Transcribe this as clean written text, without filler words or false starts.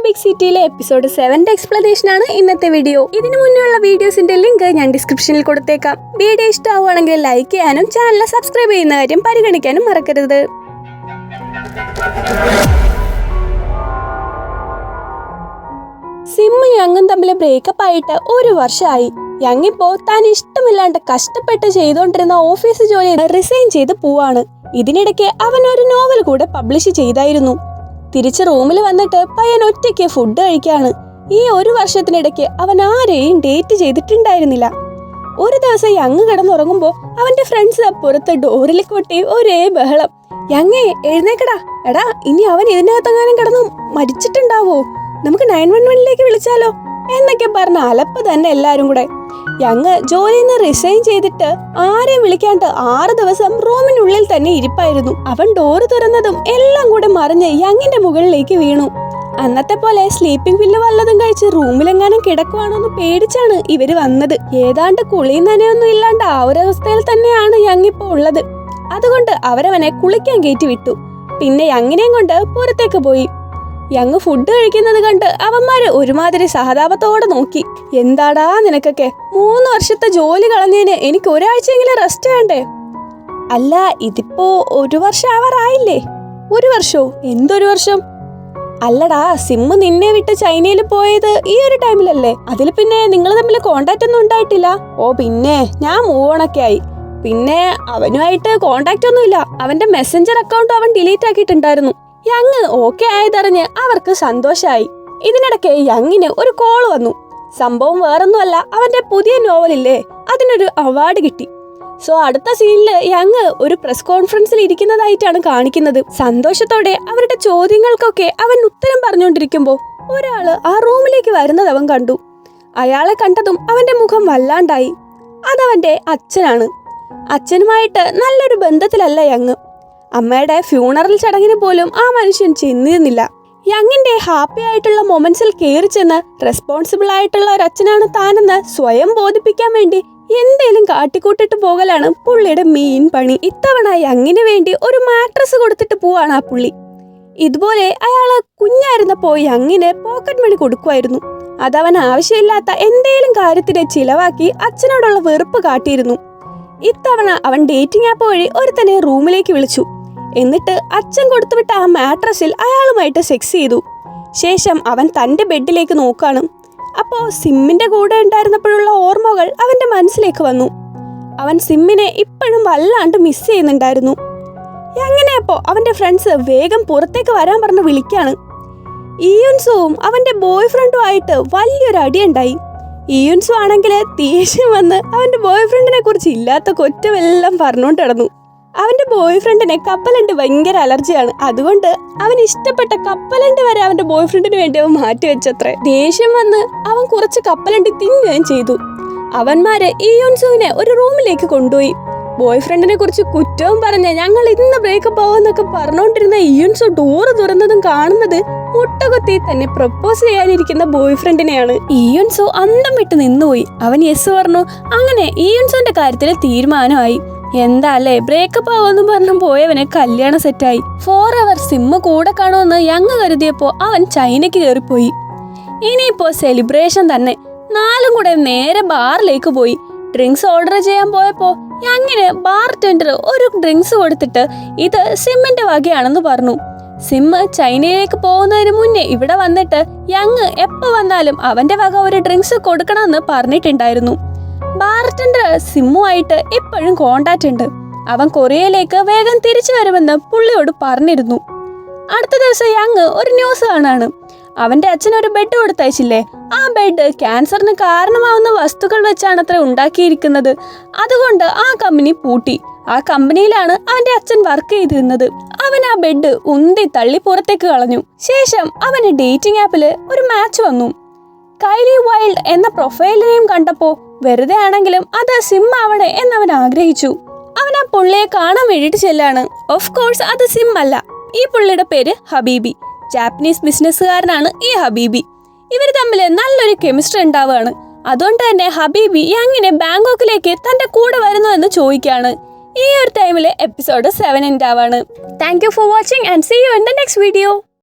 Big സിറ്റിയിലെ episode 7 explanation ആണ് ഇന്നത്തെ വീഡിയോ. ഇതിനു മുന്നേയുള്ള വീഡിയോസിന്റെ ലിങ്ക് ഞാൻ ഡിസ്ക്രിപ്ഷനിൽ കൊടുത്തേക്കാം. വീഡിയോ ഇഷ്ടമാവുകയാണെങ്കിൽ ലൈക്ക് ചെയ്യാനും ചാനൽ സബ്സ്ക്രൈബ് ചെയ്യുന്ന കാര്യം പരിഗണിക്കാനും മറക്കരുത്. സിമ്മും യങ്ങും തമ്മിൽ ബ്രേക്കപ്പ് ആയിട്ട് 1 വർഷമായി. യങ്ങിപ്പോ താൻ ഇഷ്ടമില്ലാണ്ട് കഷ്ടപ്പെട്ട് ചെയ്തുകൊണ്ടിരുന്ന ഓഫീസ് ജോലി റിസൈൻ ചെയ്ത് പോവാണ്. ഇതിനിടയ്ക്ക് അവൻ ഒരു നോവൽ കൂടെ പബ്ലിഷ് ചെയ്തായിരുന്നു. തിരിച്ച് റൂമിൽ വന്നിട്ട് പയ്യൻ ഒറ്റയ്ക്ക് ഫുഡ് കഴിക്കാണ്. ഈ 1 വർഷത്തിനിടയ്ക്ക് അവൻ ആരെയും ഡേറ്റ് ചെയ്തിട്ടുണ്ടായിരുന്നില്ല. ഒരു ദിവസം യങ് കിടന്നുറങ്ങുമ്പോ അവന്റെ ഫ്രണ്ട്സ് പുറത്ത് ഡോറിൽ കൊട്ടി ഒരേ ബഹളം. യങ്ങേ എഴുന്നേക്കടാ, എടാ ഇനി അവൻ ഇതിനകത്തെങ്ങാനും കിടന്നു മരിച്ചിട്ടുണ്ടാവോ, നമുക്ക് 911ലേക്ക് വിളിച്ചാലോ എന്നൊക്കെ പറഞ്ഞ അലപ്പ് തന്നെ എല്ലാരും കൂടെ. യങ് ജോലിയിൽ നിന്ന് റിസൈൻ ചെയ്തിട്ട് ആരെയും വിളിക്കാണ്ട് 6 ദിവസം റൂമിനുള്ളിൽ തന്നെ ഇരിപ്പായിരുന്നു. അവൻ ഡോറ് തുറന്നതും എല്ലാം കൂടെ മറിഞ്ഞ് യങ്ങിന്റെ മുകളിലേക്ക് വീണു. അന്നത്തെ പോലെ സ്ലീപ്പിംഗ് പില്ല് വല്ലതും കഴിച്ച് റൂമിലെങ്ങാനും കിടക്കുവാണോന്ന് പേടിച്ചാണ് ഇവര് വന്നത്. ഏതാണ്ട് കുളിയും നനയൊന്നും ഇല്ലാണ്ട് ആ ഒരു അവസ്ഥയിൽ തന്നെയാണ് യങ്ങിപ്പോ ഉള്ളത്. അതുകൊണ്ട് അവരവനെ കുളിക്കാൻ കയറ്റി വിട്ടു. പിന്നെ യങ്ങിനെയും കൊണ്ട് പുറത്തേക്ക് പോയി. യങ് ഫുഡ് കഴിക്കുന്നത് കണ്ട് അവന്മാര് ഒരുമാതിരി സഹതാപത്തോടെ നോക്കി. എന്താടാ നിനക്കൊക്കെ, 3 വർഷത്തെ ജോലി കളഞ്ഞതിന് എനിക്ക് ഒരാഴ്ചയെങ്കിലും റെസ്റ്റ് വേണ്ടേ? അല്ല ഇതിപ്പോ 1 വർഷം ആവാറായില്ലേ? 1 വർഷോ? എന്തൊരു വർഷം? അല്ലടാ, സിമ്മ് നിന്നെ വിട്ട് ചൈനയിൽ പോയത് ഈ ഒരു ടൈമിലല്ലേ? അതിൽ പിന്നെ നിങ്ങൾ തമ്മിൽ കോണ്ടാക്ട് ഒന്നും ഉണ്ടായിട്ടില്ല? ഓ പിന്നെ ഞാൻ മൂവണൊക്കെ ആയി. പിന്നെ അവനുമായിട്ട് കോണ്ടാക്ട് ഒന്നും ഇല്ല. അവന്റെ മെസ്സഞ്ചർ അക്കൗണ്ട് അവൻ ഡിലീറ്റ് ആക്കിയിട്ടുണ്ടായിരുന്നു. യങ് ഓക്കെ ആയതറിഞ്ഞ് അവർക്ക് സന്തോഷായി. ഇതിനിടയ്ക്ക് യങ്ങിന് ഒരു കോൾ വന്നു. സംഭവം വേറൊന്നുമല്ല, അവന്റെ പുതിയ നോവലില്ലേ അതിനൊരു അവാർഡ് കിട്ടി. സോ അടുത്ത സീനില് യങ് ഒരു പ്രസ് കോൺഫറൻസിൽ ഇരിക്കുന്നതായിട്ടാണ് കാണിക്കുന്നത്. സന്തോഷത്തോടെ അവരുടെ ചോദ്യങ്ങൾക്കൊക്കെ അവൻ ഉത്തരം പറഞ്ഞുകൊണ്ടിരിക്കുമ്പോ ഒരാള് ആ റൂമിലേക്ക് വരുന്നത് അവൻ കണ്ടു. അയാളെ കണ്ടതും അവന്റെ മുഖം വല്ലാണ്ടായി. അതവന്റെ അച്ഛനാണ്. അച്ഛനുമായിട്ട് നല്ലൊരു ബന്ധത്തിലല്ല യങ്. അമ്മയുടെ ഫ്യൂണറൽ ചടങ്ങിന് പോലും ആ മനുഷ്യൻ ചെന്നിരുന്നില്ല. യങ്ങിന്റെ ഹാപ്പി ആയിട്ടുള്ള മൊമെന്റ്സിൽ കയറി ചെന്ന് റെസ്പോൺസിബിൾ ആയിട്ടുള്ള ഒരു അച്ഛനാണ് താനെന്ന് സ്വയം ബോധിപ്പിക്കാൻ വേണ്ടി എന്തേലും കാട്ടിക്കൂട്ടിട്ട് പോകലാണ് പുള്ളിയുടെ മെയിൻ പണി. ഇത്തവണ യങ്ങിന് വേണ്ടി ഒരു മാട്രസ് കൊടുത്തിട്ട് പോവാണ് ആ പുള്ളി. ഇതുപോലെ അയാള് കുഞ്ഞായിരുന്നപ്പോ യങ്ങിന് പോക്കറ്റ് മണി കൊടുക്കുമായിരുന്നു. അതവൻ ആവശ്യമില്ലാത്ത എന്തേലും കാര്യത്തിന് ചിലവാക്കി അച്ഛനോടുള്ള വെറുപ്പ് കാട്ടിയിരുന്നു. ഇത്തവണ അവൻ ഡേറ്റിംഗ് ആപ്പ് വഴി ഒരുത്തനെ റൂമിലേക്ക് വിളിച്ചു. എന്നിട്ട് അച്ഛൻ കൊടുത്തുവിട്ട ആ മാട്രസിൽ അയാളുമായിട്ട് സെക്സ് ചെയ്തു. ശേഷം അവൻ തന്റെ ബെഡിലേക്ക് നോക്കാണ്. അപ്പോ സിമ്മിന്റെ കൂടെ ഉണ്ടായിരുന്നപ്പോഴുള്ള ഓർമ്മകൾ അവന്റെ മനസ്സിലേക്ക് വന്നു. അവൻ സിമ്മിനെ ഇപ്പോഴും വല്ലാണ്ട് മിസ് ചെയ്യുന്നുണ്ടായിരുന്നു. എങ്ങനെയപ്പോ അവന്റെ ഫ്രണ്ട്സ് വേഗം പുറത്തേക്ക് വരാൻ പറഞ്ഞ് വിളിക്കാണ്. ഇയുൻസുവും അവന്റെ ബോയ് ഫ്രണ്ടും ആയിട്ട് വലിയൊരു അടിയുണ്ടായി. ഇയുൻസു ആണെങ്കിൽ ദേഷ്യം വന്ന് അവന്റെ ബോയ് ഫ്രണ്ടിനെ കുറിച്ച് ഇല്ലാത്ത കുറ്റമെല്ലാം പറഞ്ഞുകൊണ്ട് കിടന്നു. അവന്റെ ബോയ് ഫ്രണ്ടിനെ കപ്പലണ്ടി ഭയങ്കര അലർജിയാണ്. അതുകൊണ്ട് അവൻ ഇഷ്ടപ്പെട്ട കപ്പലണ്ടി വരെ അവന്റെ ബോയ് ഫ്രണ്ടിന് വേണ്ടി അവൻ മാറ്റിവെച്ചത്രേ. ദേഷ്യം വന്ന് അവൻ കുറച്ച് കപ്പലണ്ടി തിന്നുകയും ചെയ്തു. അവന്മാര് ഇയുൻസുവിനെ ഒരു റൂമിലേക്ക് കൊണ്ടുപോയി. ബോയ് ഫ്രണ്ടിനെ കുറിച്ച് കുറ്റവും പറഞ്ഞ് ഞങ്ങൾ ഇന്ന് ബ്രേക്കപ്പ് ആവുമെന്നൊക്കെ പറഞ്ഞുകൊണ്ടിരുന്ന ഇയുൻസു ഡോറ് തുറന്നതും കാണുന്നത് മുട്ടകുത്തി തന്നെ പ്രപ്പോസ് ചെയ്യാനിരിക്കുന്ന ബോയ് ഫ്രണ്ടിനെയാണ്. ഇയുൻസു അന്തം വിട്ട് നിന്നുപോയി. അവൻ യെസ് പറഞ്ഞു. അങ്ങനെ ഇയുൻസുവിന്റെ കാര്യത്തിൽ തീരുമാനമായി. എന്താ അല്ലേ, ബ്രേക്കപ്പ് ആവുമെന്ന് പറഞ്ഞു പോയവന് കല്യാണം സെറ്റായി. 4 അവർ സിമ്മ് കൂടെ കാണുമെന്ന് യങ് കരുതിയപ്പോ അവൻ ചൈനയ്ക്ക് കയറിപ്പോയി. ഇനിയിപ്പോ സെലിബ്രേഷൻ തന്നെ. 4 കൂടെ നേരെ ബാറിലേക്ക് പോയി. ഡ്രിങ്ക്സ് ഓർഡർ ചെയ്യാൻ പോയപ്പോ യങ്ങിന് ബാർ ടെൻഡർ ഒരു ഡ്രിങ്ക്സ് കൊടുത്തിട്ട് ഇത് സിമ്മിന്റെ വകയാണെന്ന് പറഞ്ഞു. സിമ്മ് ചൈനയിലേക്ക് പോകുന്നതിന് മുന്നേ ഇവിടെ വന്നിട്ട് യങ് എപ്പോ വന്നാലും അവന്റെ വക ഒരു ഡ്രിങ്ക്സ് കൊടുക്കണമെന്ന് പറഞ്ഞിട്ടുണ്ടായിരുന്നു. ബാർ ടെൻഡർ സിമ്മുമായിട്ട് ഇപ്പോഴും കോണ്ടാക്ട് ഉണ്ട്. അവൻ കൊറിയയിലേക്ക് വേഗം തിരിച്ചു വരുമെന്ന് പുള്ളിയോട് പറഞ്ഞിരുന്നു. അടുത്ത ദിവസം യങ് ഒരു ന്യൂസ് കാണാണ്. അവന്റെ അച്ഛൻ ഒരു ബെഡ് കൊടുത്തയച്ചില്ലേ, ആ ബെഡ് ക്യാൻസറിന് കാരണമാവുന്ന വസ്തുക്കൾ വെച്ചാണ് അത്ര ഉണ്ടാക്കിയിരിക്കുന്നത്. അതുകൊണ്ട് ആ കമ്പനി പൂട്ടി. ആ കമ്പനിയിലാണ് അവന്റെ അച്ഛൻ വർക്ക് ചെയ്തിരുന്നത്. അവൻ ആ ബെഡ് ഉന്തി തള്ളി പുറത്തേക്ക് കളഞ്ഞു. ശേഷം അവന് ഡേറ്റിംഗ് ആപ്പില് ഒരു മാച്ച് വന്നു. കൈലി വൈൽഡ് എന്ന പ്രൊഫൈലിനെയും കണ്ടപ്പോ വെറുതെ ആണെങ്കിലും അത് സിം ആവണേ എന്നവൻ ആഗ്രഹിച്ചു. അവൻ ആ പുള്ളിയെ കാണാൻ വേണ്ടിയിട്ട് ചെല്ലാണ്. ഓഫ് കോഴ്സ് അത് സിം അല്ല. ഈ പുള്ളിയുടെ പേര് ഹബീബി. ജാപ്പനീസ് ബിസിനസ്സുകാരനാണ് ഈ ഹബീബി. ഇവർ തമ്മിൽ നല്ലൊരു കെമിസ്ട്രി ഉണ്ടാവുകയാണ്. അതുകൊണ്ട് തന്നെ ഹബീബി യങ്ങിനെ ബാങ്കോക്കിലേക്ക് തന്റെ കൂടെ വരുന്നു എന്ന് ചോദിക്കാണ്. ഈ ഒരു ടൈമില് എപ്പിസോഡ് 7 ആവാണ്. Thank you for watching and see you in the next video.